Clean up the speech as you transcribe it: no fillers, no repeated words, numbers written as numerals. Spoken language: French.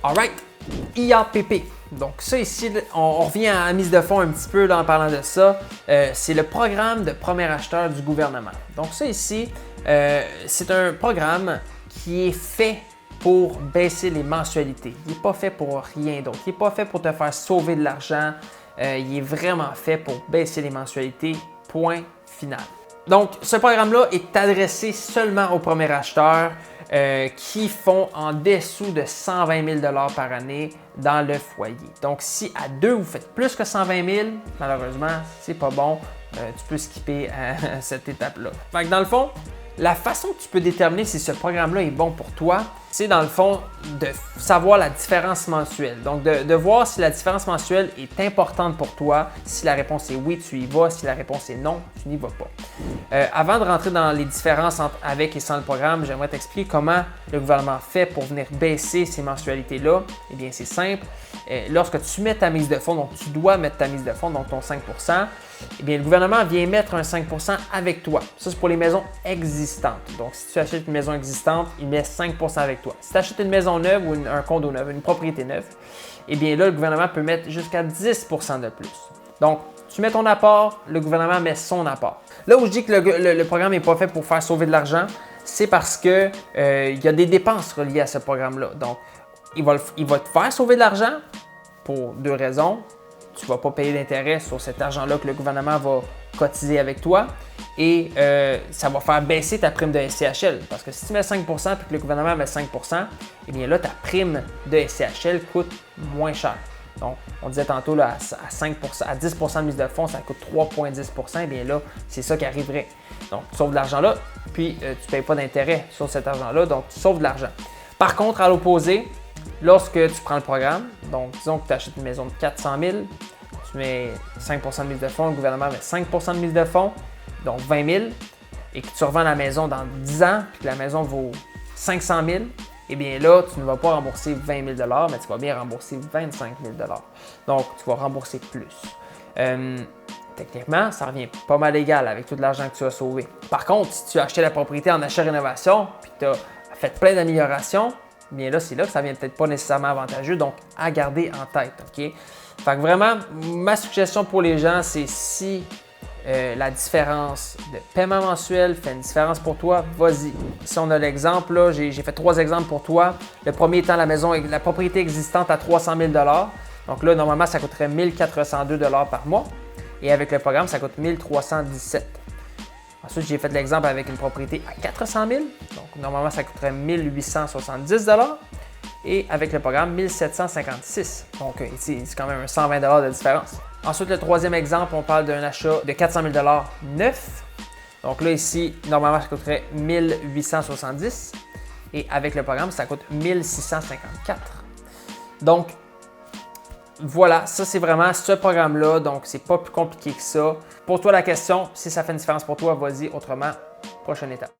Alright, IAPP. Donc ça ici, on revient à la mise de fonds un petit peu là, en parlant de ça. C'est le programme de premier acheteur du gouvernement. Donc ça ici, c'est un programme qui est fait pour baisser les mensualités. Il n'est pas fait pour rien d'autre. Il n'est pas fait pour te faire sauver de l'argent. Il est vraiment fait pour baisser les mensualités. Point final. Donc, ce programme-là est adressé seulement aux premiers acheteurs qui font en dessous de 120 000 $ par année dans le foyer. Donc, si à deux, vous faites plus que 120 000, malheureusement, c'est pas bon. Tu peux skipper cette étape-là. Fait que dans le fond, la façon que tu peux déterminer si ce programme-là est bon pour toi, c'est dans le fond de savoir la différence mensuelle. Donc, de voir si la différence mensuelle est importante pour toi. Si la réponse est oui, tu y vas. Si la réponse est non, tu n'y vas pas. Avant de rentrer dans les différences avec et sans le programme, j'aimerais t'expliquer comment le gouvernement fait pour venir baisser ces mensualités-là. Eh bien, c'est simple. Lorsque tu mets ta mise de fonds, donc tu dois mettre ta mise de fonds, donc ton 5 %, eh bien, le gouvernement vient mettre un 5 % avec toi. Ça, c'est pour les maisons existantes. Donc, si tu achètes une maison existante, il met 5 % avec toi. Si tu achètes une maison neuve ou un condo neuf, une propriété neuve, eh bien là, le gouvernement peut mettre jusqu'à 10 % de plus. Donc, tu mets ton apport, le gouvernement met son apport. Là où je dis que le programme n'est pas fait pour faire sauver de l'argent, c'est parce qu'il y a des dépenses reliées à ce programme-là. Donc, il va te faire sauver de l'argent pour deux raisons. Tu ne vas pas payer d'intérêt sur cet argent-là que le gouvernement va cotiser avec toi et ça va faire baisser ta prime de SCHL. Parce que si tu mets 5 % et que le gouvernement met 5 %, eh bien là, ta prime de SCHL coûte moins cher. Donc, on disait tantôt là, à 5 %, à 10 % de mise de fonds, ça coûte 3,10 %. Eh bien là, c'est ça qui arriverait. Donc, tu sauves de l'argent là, puis tu ne payes pas d'intérêt sur cet argent-là, donc tu sauves de l'argent. Par contre, à l'opposé, lorsque tu prends le programme, donc disons que tu achètes une maison de 400 000, tu mets 5 % de mise de fonds, le gouvernement met 5 % de mise de fonds, donc 20 000, et que tu revends la maison dans 10 ans, puis que la maison vaut 500 000, eh bien là, tu ne vas pas rembourser 20 000 $, mais tu vas bien rembourser 25 000 $. Donc, tu vas rembourser plus. Techniquement, ça revient pas mal égal avec tout l'argent que tu as sauvé. Par contre, si tu as acheté la propriété en achat-rénovation, puis que tu as fait plein d'améliorations, bien là, c'est là que ça vient peut-être pas nécessairement avantageux, donc à garder en tête, OK? Fait que vraiment, ma suggestion pour les gens, c'est si la différence de paiement mensuel fait une différence pour toi, vas-y. Ici, on a l'exemple, là, j'ai fait 3 exemples pour toi. Le premier étant la propriété existante à 300 000 $. Donc là, normalement, ça coûterait 1 402 $ par mois. Et avec le programme, ça coûte 1 317 $. Ensuite, j'ai fait l'exemple avec une propriété à 400 000 $. Donc, normalement, ça coûterait 1 870 $. Et avec le programme, 1 756 $. Donc, ici, c'est quand même un 120 $ de différence. Ensuite, le troisième exemple, on parle d'un achat de 400 000 $ neuf. Donc là, ici, normalement, ça coûterait 1 870 $. Et avec le programme, ça coûte 1 654 $. Donc, voilà, ça c'est vraiment ce programme-là, donc c'est pas plus compliqué que ça. Pour toi la question, si ça fait une différence pour toi, vas-y, autrement, prochaine étape.